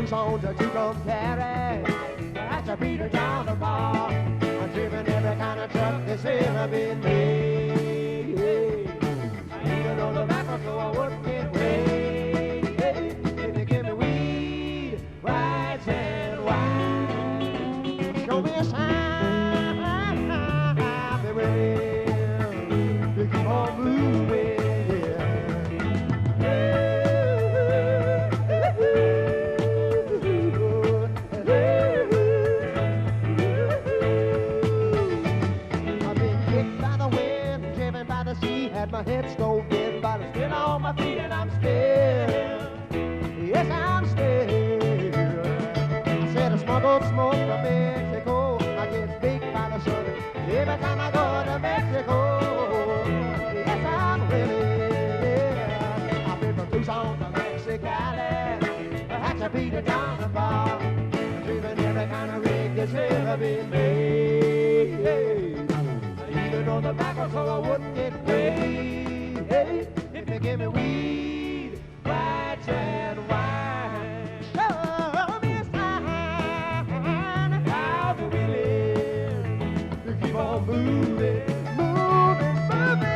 Tucson to Tucumcari. That's a Peter down the bar. I'm driven every kind of truck that's ever been made. I even on the back so I wouldn't get weighed. If you give me weed, rides and wine, show me a sign, I'll be willing to keep on moving. Had my head stove in, but I'm still on my feet and I'm still, yes I'm still. I said I smuggled smoke from Mexico. I get baked by the sun every time I go to Mexico. Yes I'm really, I've been from Tucson to Mexicali. I had to beat it down the bar. I'm driven every kind of rig that's ever been made. Even on the back so I wouldn't get paid. If you give me weed, rides and wine, show me a sign, I'll be willing to keep on moving, moving, moving.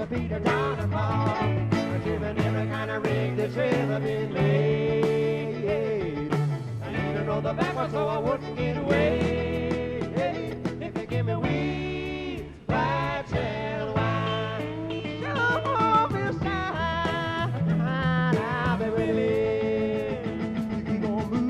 Peter down the bar, driven every kind of rig that's ever been made. I even on the back so I wouldn't get away. If you give me weed, rides and wine, show me a sign, I'll be willing to keep on moving.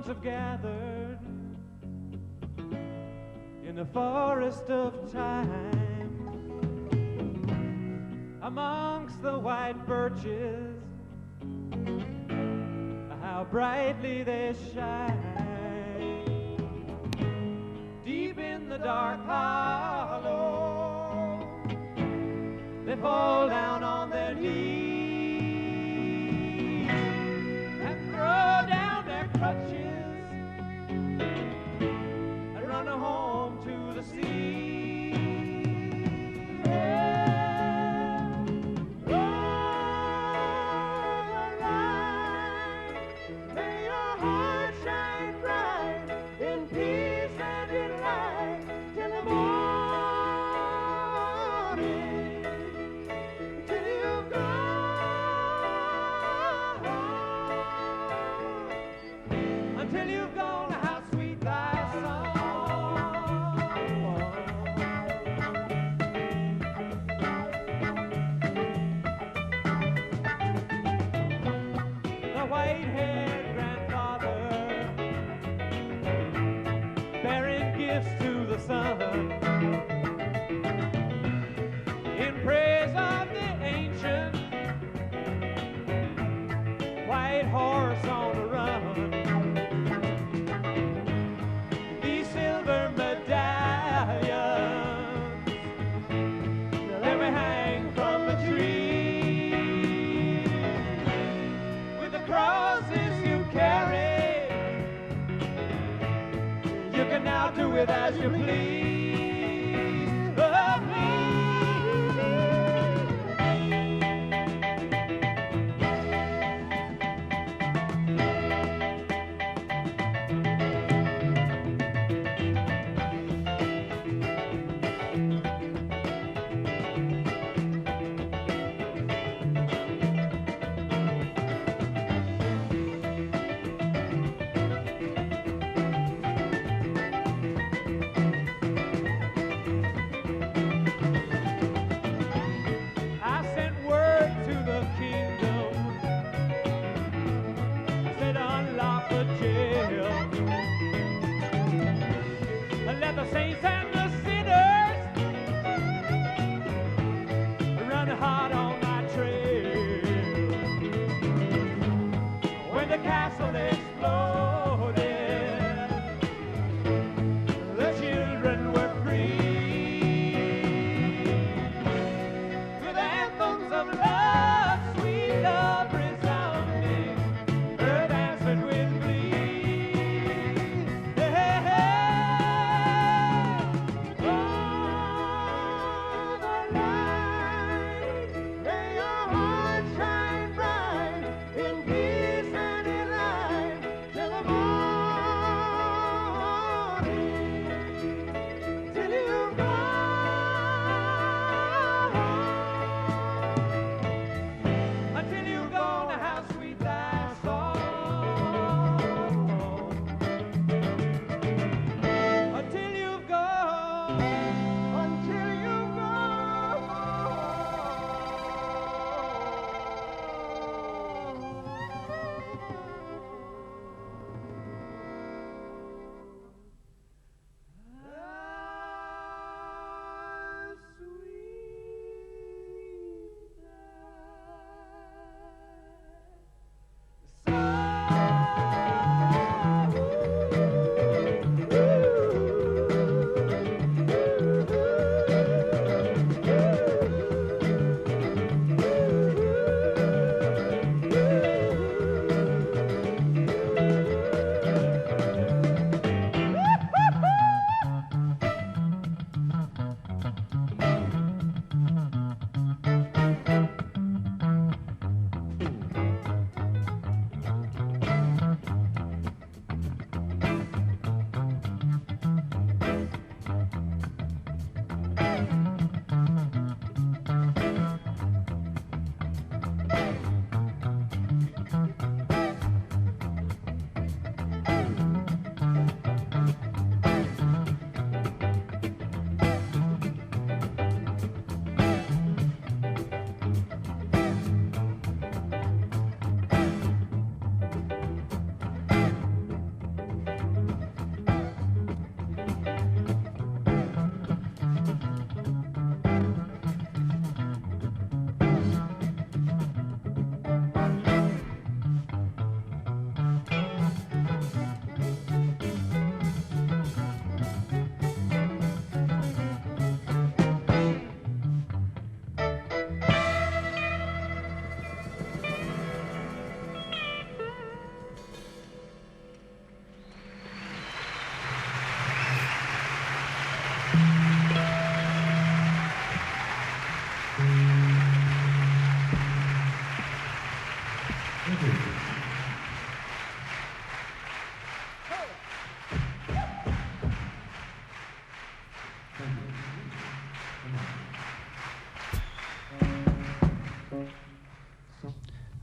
Have gathered in the forest of time, amongst the white birches, how brightly they shine. Deep in the dark hollow, they fall down on their knees and throw down their crutches and run home to the sea. Yeah. Oh, may your heart shine bright in peace and in light till the morning, till you've gone, until you've gone. How sweet thy song. The white-haired grandfather bearing gifts to the sun in praise of the ancient white horse on the run. These silver medallions that we hang from the tree, with the crosses you carry, you can now do it as Won't you please, oh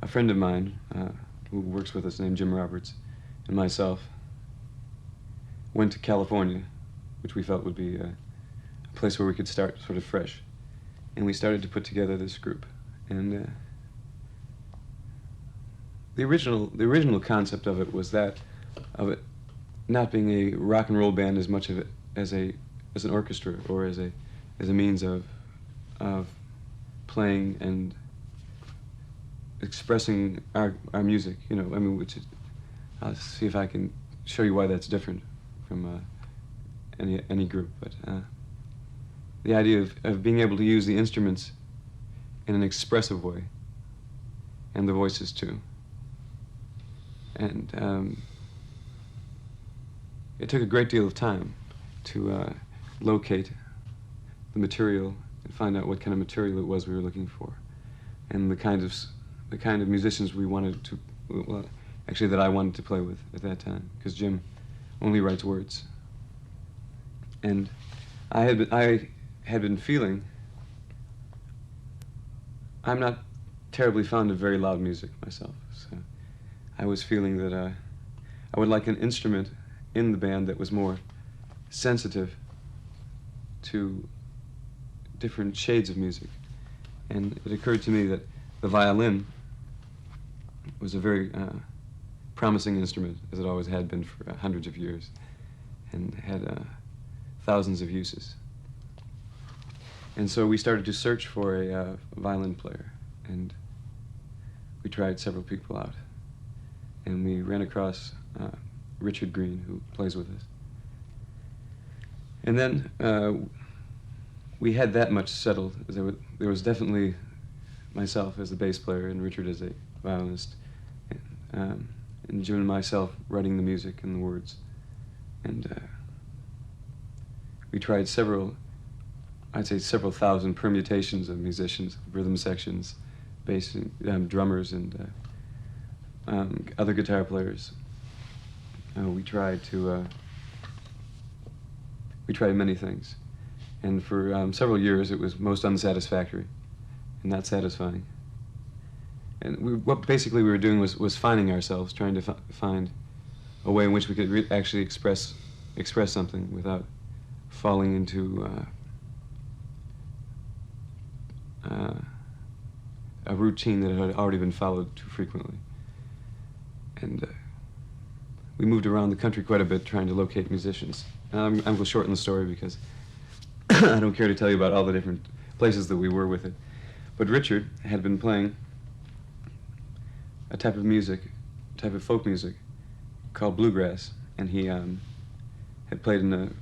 A friend of mine who works with us named Jim Roberts and myself went to California, which we felt would be a place where we could start sort of fresh. And we started to put together this group. And the original concept of it was that of it not being a rock and roll band as much of it as an orchestra or as a means of playing and expressing our music, you know. I mean, which is, I'll see if I can show you why that's different from any group. But the idea of being able to use the instruments in an expressive way, and the voices too. And it took a great deal of time to locate the material and find out what kind of material it was we were looking for, and the kind of musicians we wanted to, well, actually that I wanted to play with at that time, because Jim only writes words. And I had been feeling, I'm not terribly fond of very loud music myself, so I was feeling that I would like an instrument in the band that was more sensitive to different shades of music. And it occurred to me that the violin was a very promising instrument, as it always had been for hundreds of years, and had thousands of uses. And so we started to search for a violin player, and we tried several people out. And we ran across Richard Green, who plays with us. And then we had that much settled. There was definitely myself as the bass player and Richard as a violinist, and Jim and myself writing the music and the words. And we tried I'd say several thousand permutations of musicians, rhythm sections, bass, drummers, and other guitar players. We tried many things, and for several years it was most unsatisfactory and not satisfying. And what basically we were doing was finding ourselves, trying to find a way in which we could actually express something without falling into a routine that had already been followed too frequently. And we moved around the country quite a bit trying to locate musicians. And I'm going to shorten the story because I don't care to tell you about all the different places that we were with it. But Richard had been playing a type of folk music called bluegrass, and he had played in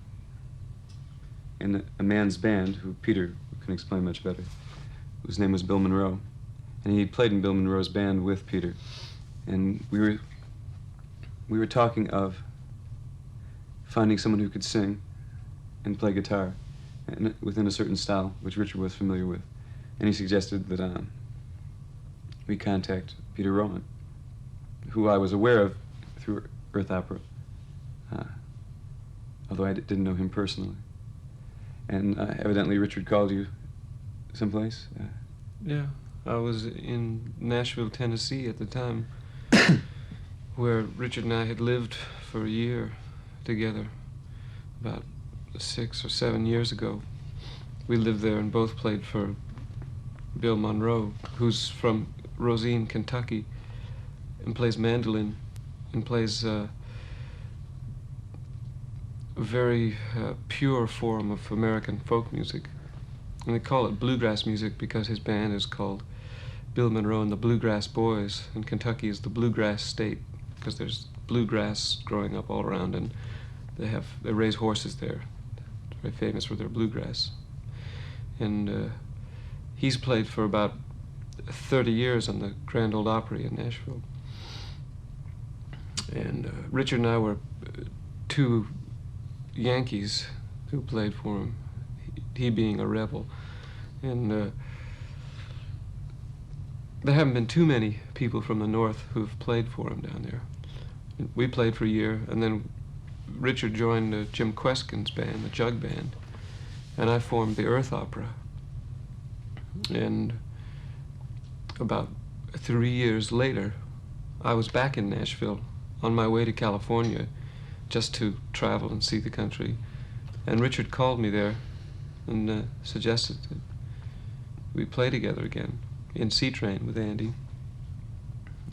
a man's band who Peter can explain much better, whose name was Bill Monroe. And he played in Bill Monroe's band with Peter. And we were talking of finding someone who could sing and play guitar within a certain style, which Richard was familiar with. And he suggested that we contact Peter Rowan, who I was aware of through Earth Opera, although I didn't know him personally. And evidently Richard called you someplace? Yeah, I was in Nashville, Tennessee at the time, where Richard and I had lived for a year together, about 6 or 7 years ago. We lived there and both played for Bill Monroe, who's from Rosine, Kentucky, and plays mandolin and plays a very pure form of American folk music. And they call it bluegrass music because his band is called Bill Monroe and the Bluegrass Boys, and Kentucky is the bluegrass state because there's bluegrass growing up all around, and they raise horses there. They're very famous for their bluegrass. And he's played for about 30 years on the Grand Ole Opry in Nashville. And Richard and I were two Yankees who played for him, he being a rebel. And there haven't been too many people from the North who've played for him down there. We played for a year, and then Richard joined Jim Kweskin's band, the Jug Band, and I formed the Earth Opera. And about 3 years later, I was back in Nashville on my way to California just to travel and see the country. And Richard called me there and suggested that we play together again in Seatrain with Andy,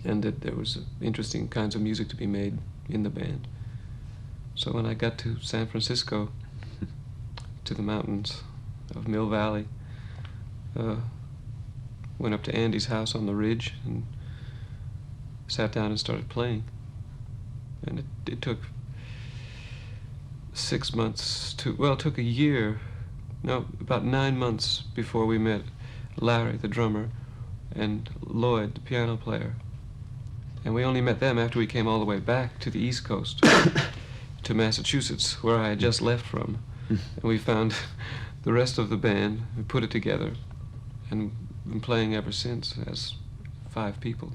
and that there was interesting kinds of music to be made in the band. So when I got to San Francisco, to the mountains of Mill Valley, went up to Andy's house on the ridge and sat down and started playing. And it took 6 months it took a year, no, about 9 months before we met Larry, the drummer, and Lloyd, the piano player. And we only met them after we came all the way back to the East Coast to Massachusetts, where I had just left from. And we found the rest of the band, we put it together, and been playing ever since as 5 people.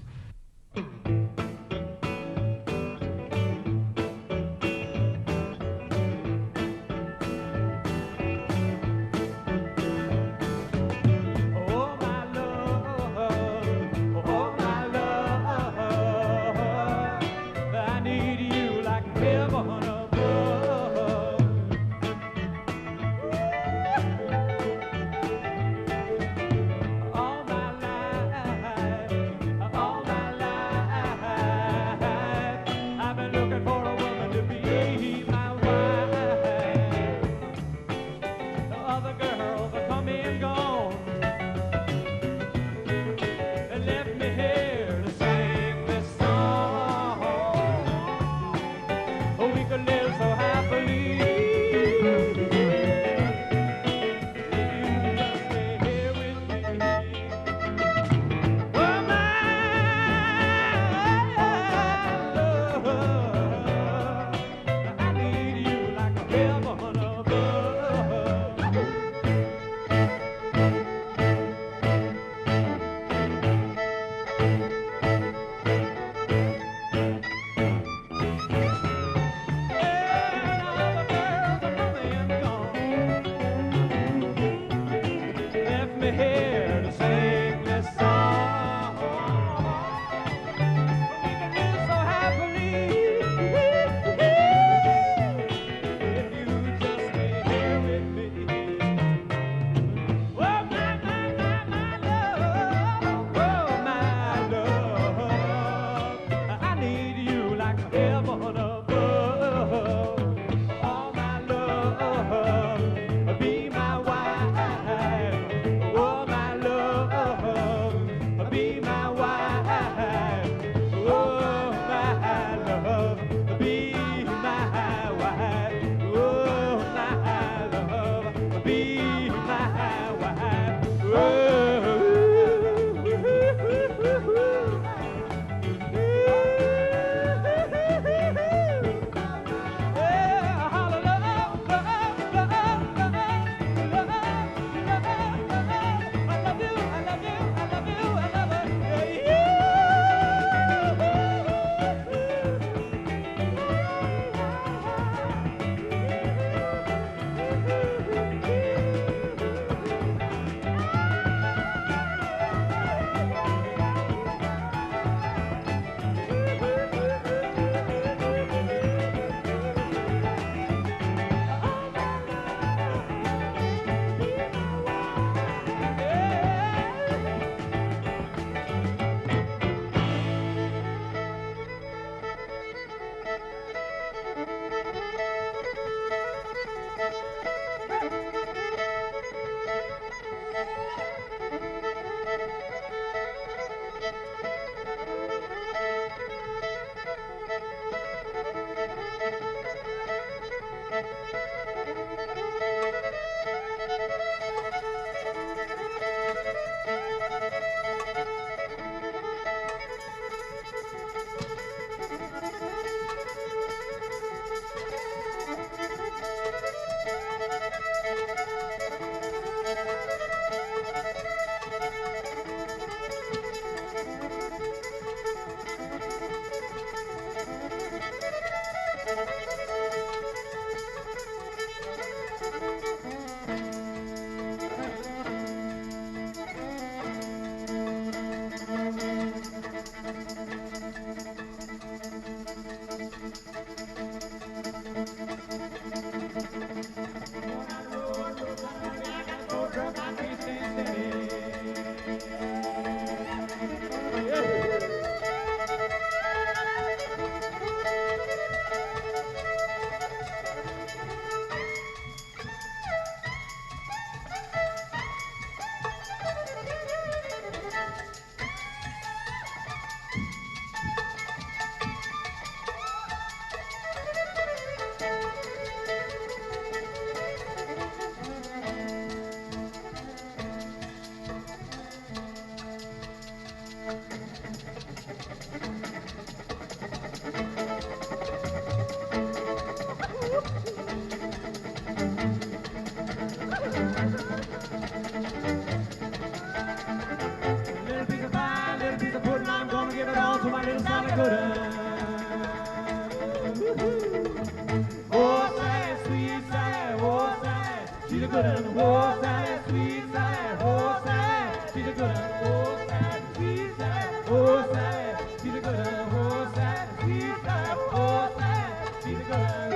she's a good one. Oh, Sally, sweet Sally, oh, Sally, she's a good one. Oh, Sally, sweet Sally, oh, Sally, she's a good one. Oh, Sally, sweet Sally, oh, Sally, she's a good one.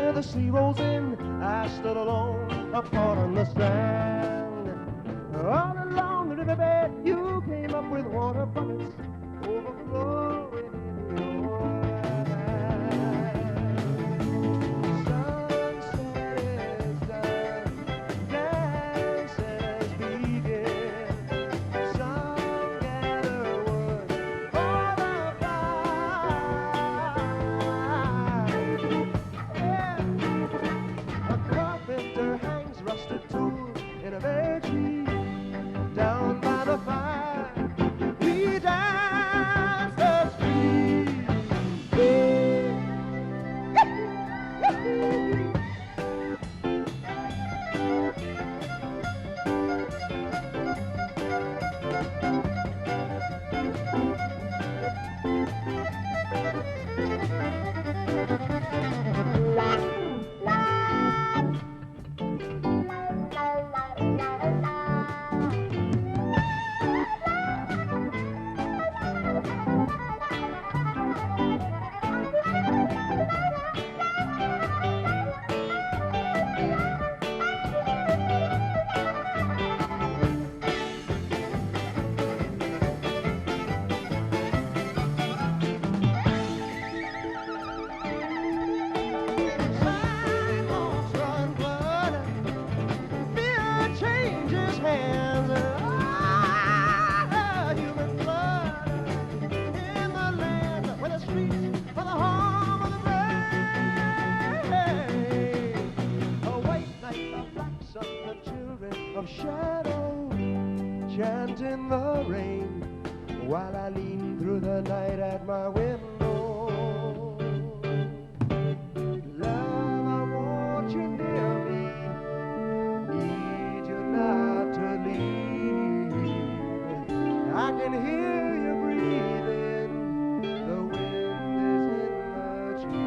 The sea rolls in, I stood alone apart on the strand. All along the riverbed, you came up with water buckets overflowing in your hand. Sunset is done, dances begin. Some gather wood for the fire. A carpenter hangs rusted tools in a bay tree down by the fire. We dance the shadow, chant in the rain, while I lean through the night at my window. Love, I want you near me, need you not to leave. I can hear you breathing, the wind is in the trees.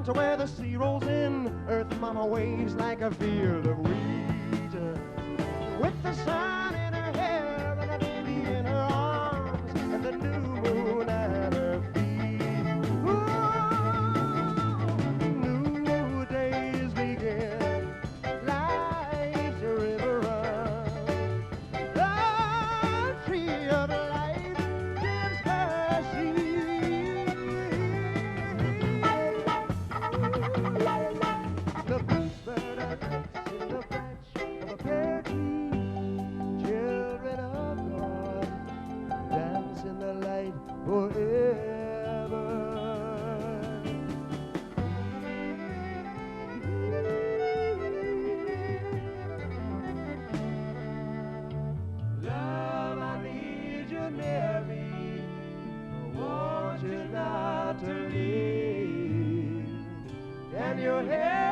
To where the sea rolls in, Earth Mama waves like a field of wheat, with the sun in her hair and a baby in her arms, and the new moon at her feet. Ooh, new days begin, life's a river runs, the tree of life gives her seed. The bluebird alights in the branch of a pear tree. Children of God dance in the light forever. Love, I need you near me. I want you not to leave. Can you hear